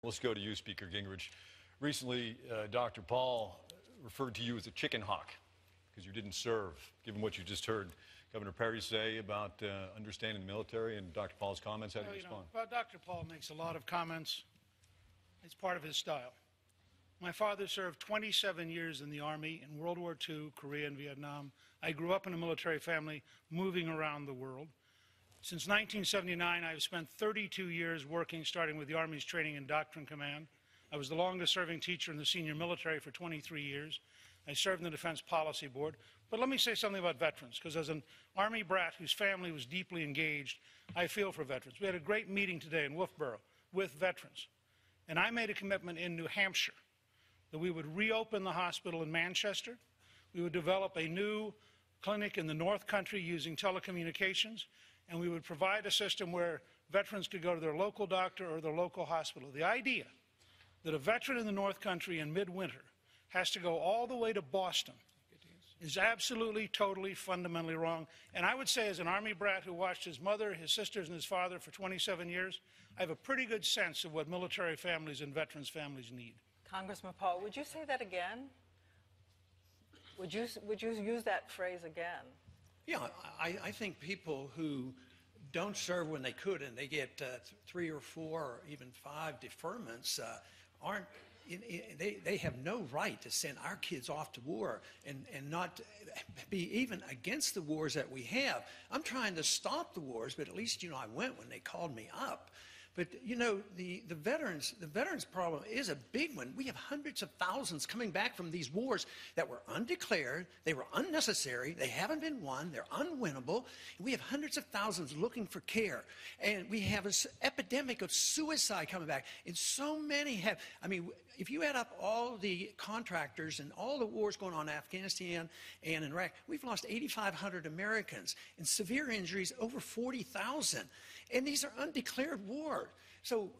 Let's go to you, Speaker Gingrich. Recently, Dr. Paul referred to you as a chicken hawk because you didn't serve. Given what you just heard Governor Perry say about understanding the military and Dr. Paul's comments, how do you respond? Well, Dr. Paul makes a lot of comments. It's part of his style. My father served 27 years in the Army in World War II, Korea, and Vietnam. I grew up in a military family moving around the world. Since 1979, I have spent 32 years working, starting with the Army's Training and Doctrine Command. I was the longest-serving teacher in the senior military for 23 years. I served in the Defense Policy Board. But let me say something about veterans, because as an Army brat whose family was deeply engaged, I feel for veterans. We had a great meeting today in Wolfboro with veterans, and I made a commitment in New Hampshire that we would reopen the hospital in Manchester. We would develop a new clinic in the North Country using telecommunications, and we would provide a system where veterans could go to their local doctor or their local hospital. The idea that a veteran in the North Country in midwinter has to go all the way to Boston is absolutely, totally, fundamentally wrong. And I would say, as an Army brat who watched his mother, his sisters, and his father for 27 years, I have a pretty good sense of what military families and veterans families need. Congressman Paul, would you say that again? Would you use that phrase again? Yeah, I think people who don't serve when they could and they get 3 or 4 or even 5 deferments aren't. They have no right to send our kids off to war and not be even against the wars that we have. I'm trying to stop the wars, but at least, I went when they called me up. But, the veterans problem is a big one. We have hundreds of thousands coming back from these wars that were undeclared, they were unnecessary, they haven't been won, they're unwinnable. We have hundreds of thousands looking for care. And we have an epidemic of suicide coming back. And so many have, if you add up all the contractors and all the wars going on in Afghanistan and in Iraq, we've lost 8,500 Americans and severe injuries over 40,000. And these are undeclared wars. So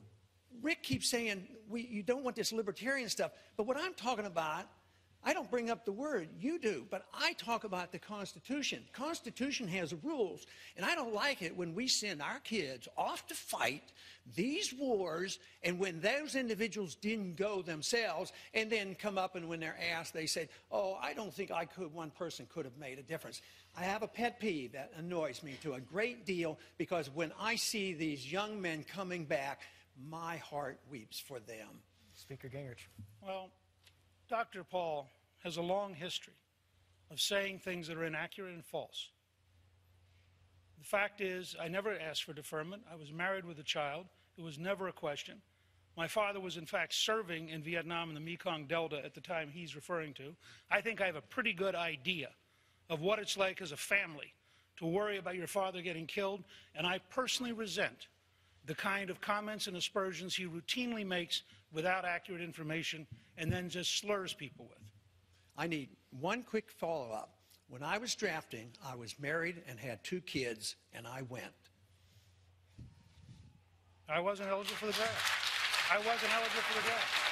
Rick keeps saying you don't want this libertarian stuff. But what I'm talking about, I don't bring up the word, you do, but I talk about the Constitution. The Constitution has rules, and I don't like it when we send our kids off to fight these wars, and when those individuals didn't go themselves, and then come up and when they're asked, they say, oh, I don't think one person could have made a difference. I have a pet peeve that annoys me to a great deal, because when I see these young men coming back, my heart weeps for them. Speaker Gingrich. Well, Dr. Paul has a long history of saying things that are inaccurate and false. The fact is, I never asked for deferment. I was married with a child. It was never a question. My father was, in fact, serving in Vietnam in the Mekong Delta at the time he's referring to. I think I have a pretty good idea of what it's like as a family to worry about your father getting killed, and I personally resent the kind of comments and aspersions he routinely makes without accurate information and then just slurs people with. I need one quick follow-up. When I was drafting, I was married and had 2 kids, and I went. I wasn't eligible for the draft. I wasn't eligible for the draft.